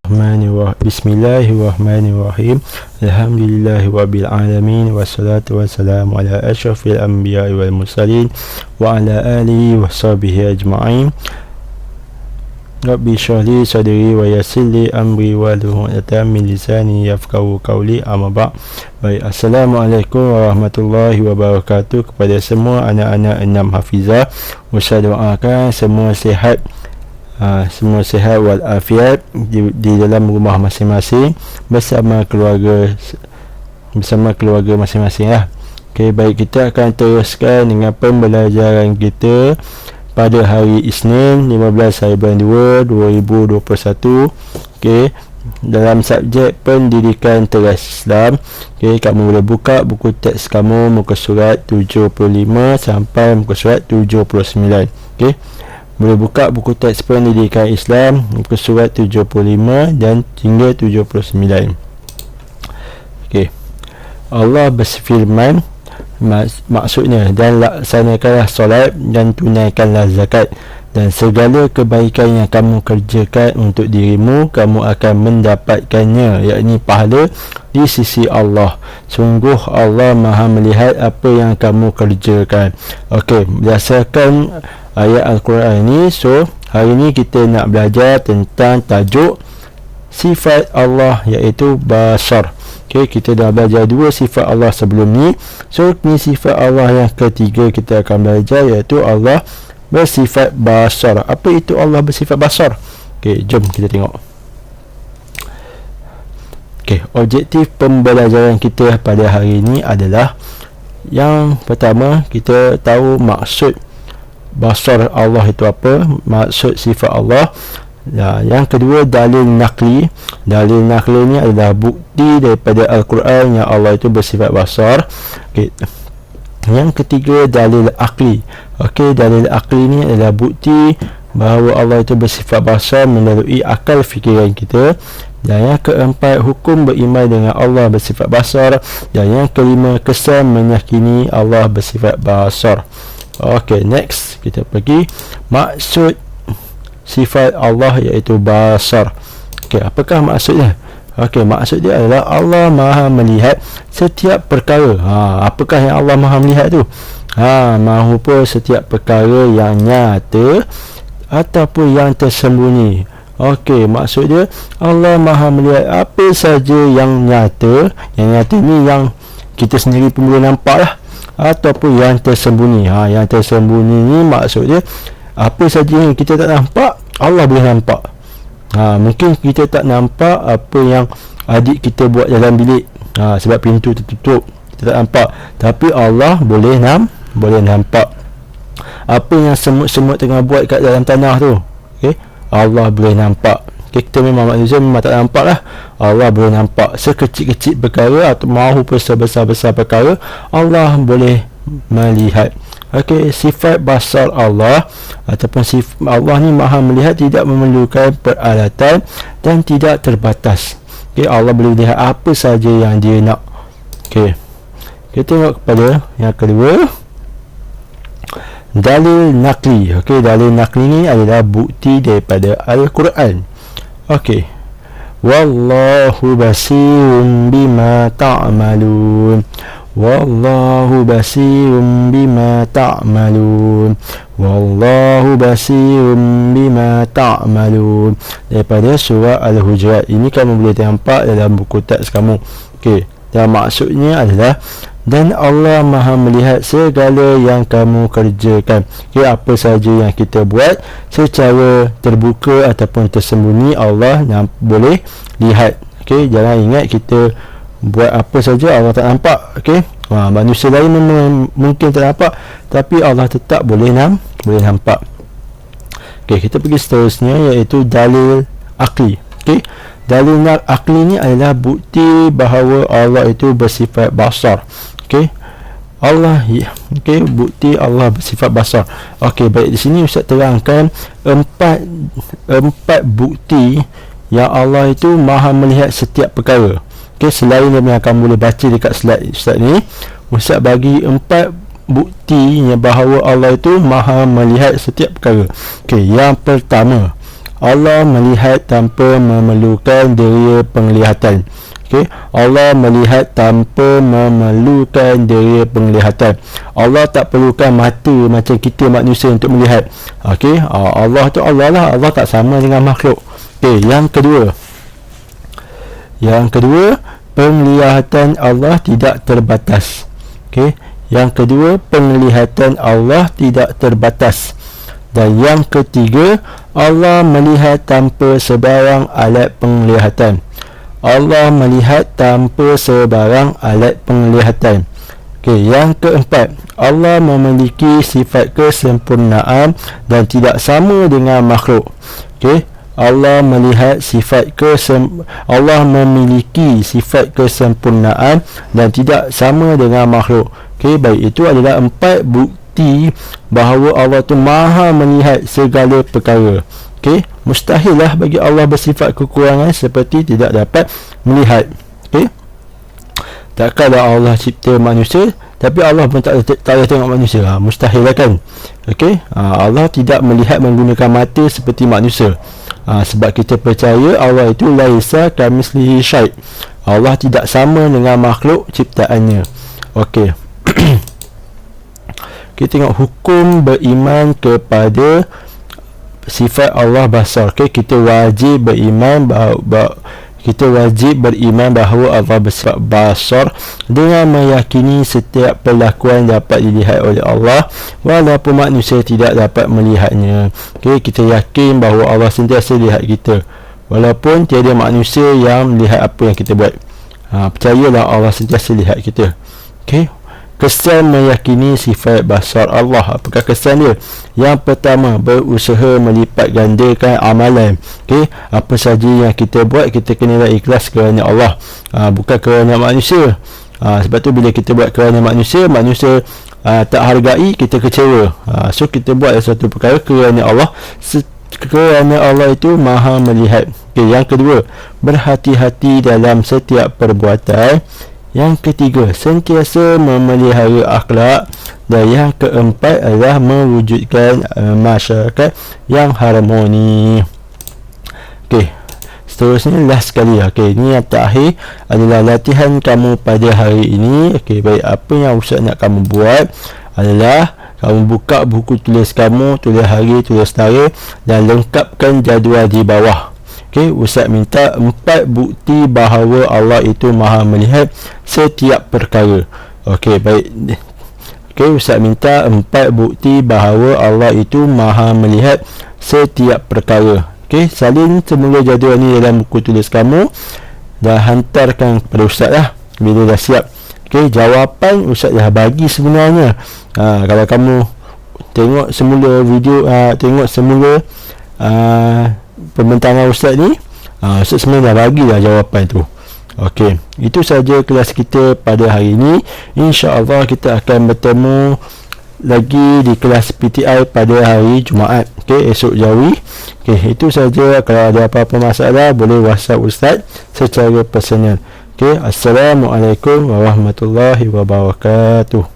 Bismillahirrahmanirrahim. Alhamdulillahi rabbil alamin, wassalatu wassalamu ala asyrafil anbiya'i wal mursalin wa ala alihi wa sahbihi ajma'in. Rabbi shrah li sadri wa yassir li amri wahlul 'uqdatam min lisani yafqahu qawli. Amma ba'd. Baik, assalamualaikum warahmatullahi wabarakatuh kepada semua anak-anak enam hafizah. Saya doakan semua sihat, semua sihat wal afiat di dalam rumah masing-masing bersama keluarga masing-masing lah. Okey, baik, kita akan teruskan dengan pembelajaran kita pada hari Isnin 15 hari bulan 2 2021. Okey, dalam subjek pendidikan teras Islam. Okey, kamu boleh buka buku teks kamu muka surat 75 sampai muka surat 79. Okey, boleh buka buku teks pendidikan Islam muka surat 75 dan hingga 79. Okey, Allah berfirman, maksudnya, dan laksanakanlah solat dan tunaikanlah zakat, dan segala kebaikan yang kamu kerjakan untuk dirimu, kamu akan mendapatkannya, yakni pahala di sisi Allah. Sungguh Allah Maha melihat apa yang kamu kerjakan. Okey, berdasarkan ayat Al-Quran ini, so hari ini kita nak belajar tentang tajuk sifat Allah, iaitu basar. Okey, kita dah belajar dua sifat Allah sebelum ni. So ni sifat Allah yang ketiga kita akan belajar, iaitu Allah bersifat basar. Apa itu Allah bersifat basar? Okey, jom kita tengok. Okey, objektif pembelajaran kita pada hari ini adalah, yang pertama, kita tahu maksud basar Allah itu apa, maksud sifat Allah. Yang kedua, dalil nakli. Dalil nakli ni adalah bukti daripada Al-Quran yang Allah itu bersifat basar. Okay. Yang ketiga, dalil akli. Okey, dalil akli ni adalah bukti bahawa Allah itu bersifat basar melalui akal fikiran kita. Dan yang keempat, hukum beriman dengan Allah bersifat basar. Dan yang kelima, kesan meyakini Allah bersifat basar. Okey, next kita pergi maksud sifat Allah, iaitu basar. Okey, apakah maksudnya? Okey, maksud dia adalah Allah Maha melihat setiap perkara. Apakah yang Allah Maha melihat tu? Maha setiap perkara yang nyata ataupun yang tersembunyi. Okey, maksud dia Allah Maha melihat apa saja yang nyata. Yang nyata ni yang kita sendiri pun boleh nampak lah, ataupun yang tersembunyi. Yang tersembunyi ni maksud dia apa saja yang kita tak nampak, Allah boleh nampak. Mungkin kita tak nampak apa yang adik kita buat dalam bilik, sebab pintu tertutup, kita tak nampak. Tapi Allah boleh nampak apa yang semut-semut tengah buat kat dalam tanah tu. Okay? Allah boleh nampak. Okay, kita memang manusia memang tak nampak lah. Allah boleh nampak sekecil-kecil perkara atau mahu sebesar-besar perkara, Allah boleh melihat. Okey, sifat basar Allah ataupun sifat Allah ni Maha melihat, tidak memerlukan peralatan dan tidak terbatas. Okey, Allah boleh lihat apa saja yang dia nak. Okey, kita tengok kepada yang kedua, dalil nakli. Okey, dalil nakli ni adalah bukti daripada Al-Quran. Okey, wallahu basirun bima ta'malun. Wallahu basirun bima ta'malun. Wallahu basirun bima ta'malun. Daripada surah Al-Hujurat. Ini kamu boleh nampak dalam buku teks kamu. Okey, dan maksudnya adalah, dan Allah Maha melihat segala yang kamu kerjakan. Okey, apa saja yang kita buat secara terbuka ataupun tersembunyi, Allah boleh lihat. Okey, jangan ingat kita buat apa saja Allah tak nampak. Okey, manusia lain mungkin tak nampak, tapi Allah tetap boleh nampak. Okey, kita pergi seterusnya, iaitu dalil akli. Okey, dalil akli ni adalah bukti bahawa Allah itu bersifat basar. Okey, okey, bukti Allah bersifat basar. Okey, baik, di sini Ustaz terangkan empat bukti yang Allah itu Maha melihat setiap perkara. Okey, selain yang kamu boleh baca dekat slide Ustaz ni, Ustaz bagi 4 bukti yang bahawa Allah itu Maha melihat setiap perkara. Okey, yang pertama, Allah melihat tanpa memerlukan deria penglihatan. Okey, Allah melihat tanpa memerlukan deria penglihatan. Allah tak perlukan mata macam kita manusia untuk melihat. Okey, Allah tu Allah lah, Allah tak sama dengan makhluk. Okey, yang kedua, penglihatan Allah tidak terbatas. Okey, yang kedua, penglihatan Allah tidak terbatas. Dan yang ketiga, Allah melihat tanpa sebarang alat penglihatan. Allah melihat tanpa sebarang alat penglihatan. Okey, yang keempat, Allah memiliki sifat kesempurnaan dan tidak sama dengan makhluk. Okey, Allah memiliki sifat kesempurnaan dan tidak sama dengan makhluk. Okey, baik, itu adalah 4 bukti bahawa Allah tu maha melihat segala perkara. Okey, mustahillah bagi Allah bersifat kekurangan seperti tidak dapat melihat. Okey, takkanlah Allah cipta manusia tapi Allah pun tak boleh tengok manusia. Mustahil lah kan. Okey, Allah tidak melihat menggunakan mata seperti manusia. Sebab kita percaya Allah itu laisa kamitslihi syai'. Allah tidak sama dengan makhluk ciptaannya. Okey. Kita tengok hukum beriman kepada sifat Allah basar. Okay, kita wajib beriman bahawa Allah bersifat basar dengan meyakini setiap perlakuan dapat dilihat oleh Allah walaupun manusia tidak dapat melihatnya. Okay, kita yakin bahawa Allah sentiasa lihat kita walaupun tiada manusia yang melihat apa yang kita buat. Percayalah Allah sentiasa lihat kita. Okay, kesan meyakini sifat basar Allah. Apakah kesan dia? Yang pertama, berusaha melipat gandakan amalan. Okey, apa saja yang kita buat, kita kenalah ikhlas kerana Allah, bukan kerana manusia. Sebab tu bila kita buat kerana manusia tak hargai, kita kecewa. So kita buat satu perkara kerana Allah, kerana Allah itu maha melihat. Okey, yang kedua, berhati-hati dalam setiap perbuatan. Yang ketiga, sentiasa memelihara akhlak. Dan yang keempat adalah mewujudkan masyarakat yang harmoni. Okey, seterusnya last sekali. Okey, ini yang terakhir adalah latihan kamu pada hari ini. Okey, baik, apa yang Ustaz nak kamu buat adalah kamu buka buku tulis kamu, tulis hari, tulis tarikh dan lengkapkan jadual di bawah. Okey, Ustaz minta 4 bukti bahawa Allah itu maha melihat setiap perkara. Okey, baik. Okey, Ustaz minta 4 bukti bahawa Allah itu maha melihat setiap perkara. Okey, salin semula jadual ni dalam buku tulis kamu dan hantarkan kepada Ustaz lah bila dah siap. Okey, jawapan Ustaz dah bagi sebenarnya. Kalau kamu tengok semula video, tengok semula pembentangan Ustaz ni, Ustaz sebenarnya dah bagilah jawapan tu. Okey, itu saja kelas kita pada hari ini. InsyaAllah kita akan bertemu lagi di kelas PTI pada hari Jumaat. Okey, esok Jawi. Okey, itu saja. Kalau ada apa-apa masalah boleh WhatsApp Ustaz secara personal. Okey, Assalamualaikum warahmatullahi wabarakatuh.